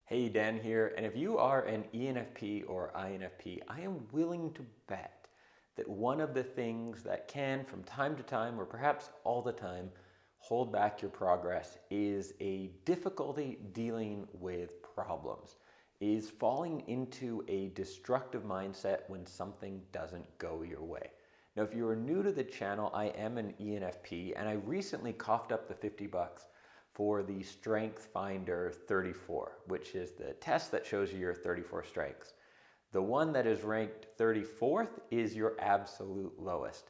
Hey, Dan here, and if you are an ENFP or INFP, I am willing to bet that one of the things that can, from time to time, or perhaps all the time, hold back your progress is a difficulty dealing with problems, is falling into a destructive mindset when something doesn't go your way. Now, if you are new to the channel, I am an ENFP, and I recently coughed up the 50 bucks for the Strength Finder 34, which is the test that shows you your 34 strengths. The one that is ranked 34th is your absolute lowest.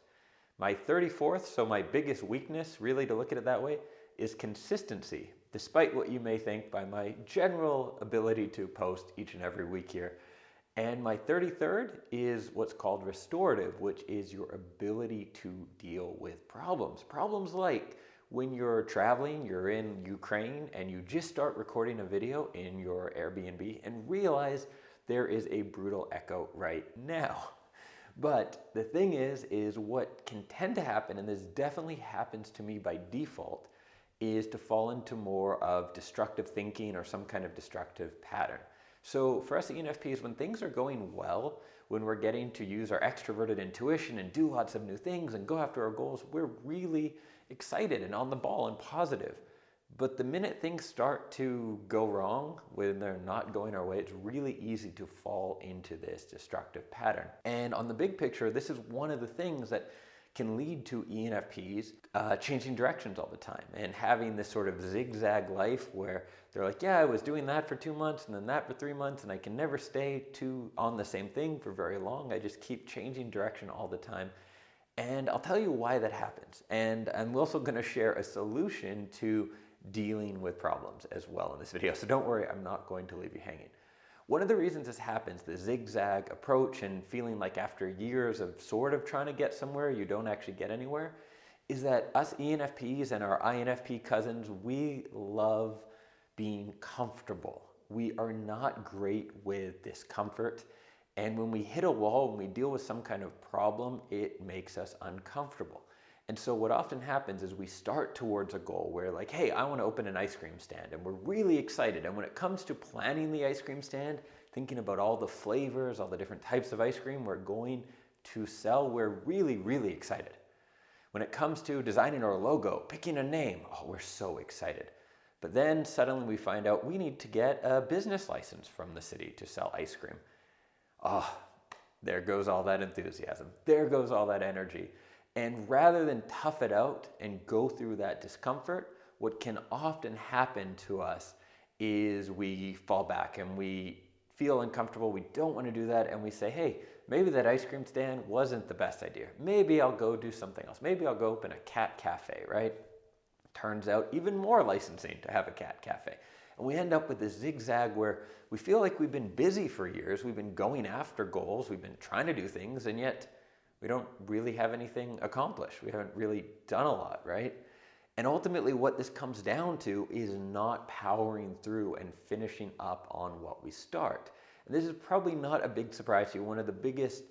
My 34th, so my biggest weakness, really to look at it that way, is consistency, despite what you may think by my general ability to post each and every week here. And my 33rd is what's called restorative, which is your ability to deal with problems. Problems like when you're traveling, you're in Ukraine, and you just start recording a video in your Airbnb and realize there is a brutal echo right now. But the thing is what can tend to happen, and this definitely happens to me by default, is to fall into more of destructive thinking or some kind of destructive pattern. So for us ENFPs, when things are going well, when we're getting to use our extroverted intuition and do lots of new things and go after our goals, we're really excited and on the ball and positive. But the minute things start to go wrong, when they're not going our way, it's really easy to fall into this destructive pattern. And on the big picture, this is one of the things that can lead to ENFPs changing directions all the time and having this sort of zigzag life where they're like, yeah, I was doing that for 2 months and then that for 3 months, and I can never stay on the same thing for very long. I just keep changing direction all the time. And I'll tell you why that happens. And I'm also going to share a solution to dealing with problems as well in this video. So don't worry, I'm not going to leave you hanging. One of the reasons this happens, the zigzag approach and feeling like after years of sort of trying to get somewhere, you don't actually get anywhere, is that us ENFPs and our INFP cousins, we love being comfortable. We are not great with discomfort. And when we hit a wall, when we deal with some kind of problem, it makes us uncomfortable. And so what often happens is we start towards a goal where like, hey, I want to open an ice cream stand, and we're really excited. And when it comes to planning the ice cream stand, thinking about all the flavors, all the different types of ice cream we're going to sell, we're really, really excited. When it comes to designing our logo, picking a name, oh, we're so excited. But then suddenly we find out we need to get a business license from the city to sell ice cream. Oh, there goes all that enthusiasm. There goes all that energy. And rather than tough it out and go through that discomfort, what can often happen to us is we fall back and we feel uncomfortable. We don't want to do that. And we say, hey, maybe that ice cream stand wasn't the best idea. Maybe I'll go do something else. Maybe I'll go open a cat cafe, right? Turns out even more licensing to have a cat cafe. And we end up with this zigzag where we feel like we've been busy for years. We've been going after goals. We've been trying to do things, and yet we don't really have anything accomplished. We haven't really done a lot, right? And ultimately what this comes down to is not powering through and finishing up on what we start. And this is probably not a big surprise to you. One of the biggest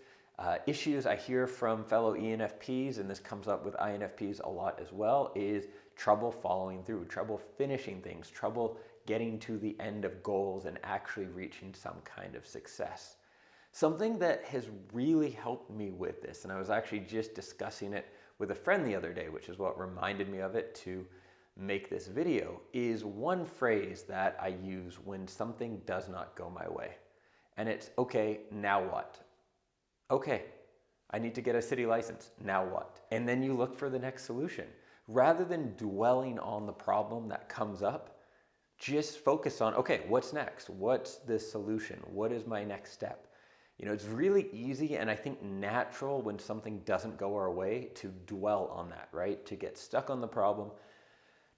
issues I hear from fellow ENFPs, and this comes up with INFPs a lot as well, is trouble following through, trouble finishing things, trouble getting to the end of goals and actually reaching some kind of success. Something that has really helped me with this, and I was actually just discussing it with a friend the other day, which is what reminded me of it to make this video, is one phrase that I use when something does not go my way. And it's, okay, now what? Okay, I need to get a city license, now what? And then you look for the next solution. Rather than dwelling on the problem that comes up, just focus on, okay, what's next? What's the solution? What is my next step? You know, it's really easy and I think natural when something doesn't go our way to dwell on that, right? To get stuck on the problem,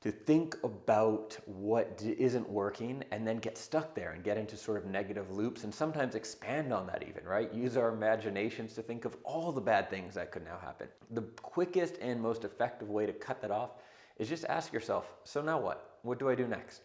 to think about what isn't working and then get stuck there and get into sort of negative loops and sometimes expand on that even, right? Use our imaginations to think of all the bad things that could now happen. The quickest and most effective way to cut that off is just ask yourself, so now what? What do I do next?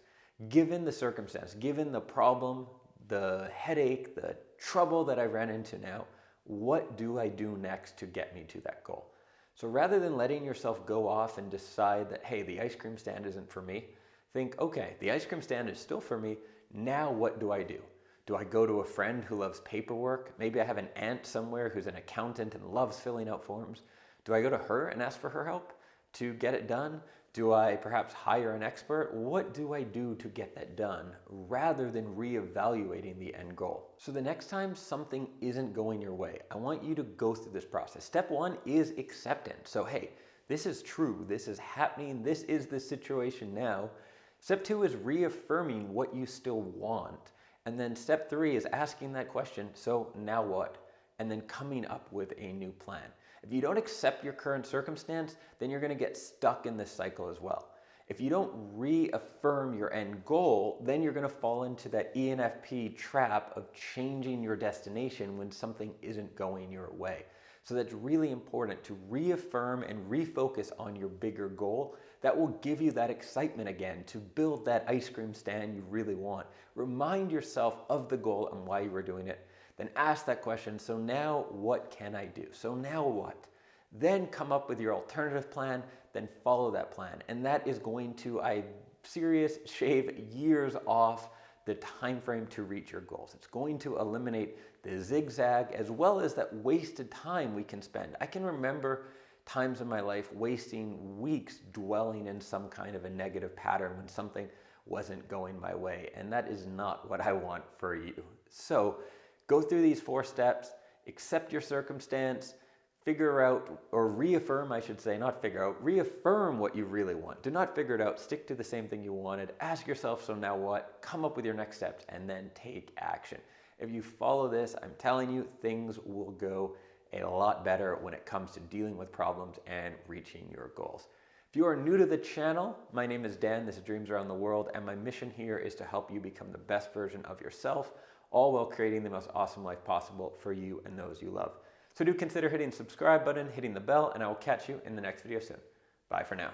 Given the circumstance, given the problem, the headache, the trouble that I ran into now, what do I do next to get me to that goal? So rather than letting yourself go off and decide that, hey, the ice cream stand isn't for me, think, okay, the ice cream stand is still for me. Now what do I do? Do I go to a friend who loves paperwork? Maybe I have an aunt somewhere who's an accountant and loves filling out forms. Do I go to her and ask for her help to get it done? Do I perhaps hire an expert? What do I do to get that done rather than reevaluating the end goal? So the next time something isn't going your way, I want you to go through this process. Step one is acceptance. So hey, this is true, this is happening, this is the situation now. Step two is reaffirming what you still want. And then step three is asking that question, so now what? And then coming up with a new plan. If you don't accept your current circumstance, then you're going to get stuck in this cycle as well. If you don't reaffirm your end goal, then you're going to fall into that ENFP trap of changing your destination when something isn't going your way. So that's really important to reaffirm and refocus on your bigger goal. That will give you that excitement again to build that ice cream stand you really want. Remind yourself of the goal and why you were doing it. Then ask that question, so now what can I do? So now what? Then come up with your alternative plan, then follow that plan. And that is going to, shave years off the time frame to reach your goals. It's going to eliminate the zigzag as well as that wasted time we can spend. I can remember times in my life wasting weeks dwelling in some kind of a negative pattern when something wasn't going my way. And that is not what I want for you. So go through these 4 steps, accept your circumstance, figure out, or reaffirm, I should say, not figure out, reaffirm what you really want. Do not figure it out, stick to the same thing you wanted, ask yourself, so now what? Come up with your next steps, and then take action. If you follow this, I'm telling you, things will go a lot better when it comes to dealing with problems and reaching your goals. If you are new to the channel, my name is Dan, this is Dreams Around the World, and my mission here is to help you become the best version of yourself, all while creating the most awesome life possible for you and those you love. So do consider hitting the subscribe button, hitting the bell, and I will catch you in the next video soon. Bye for now.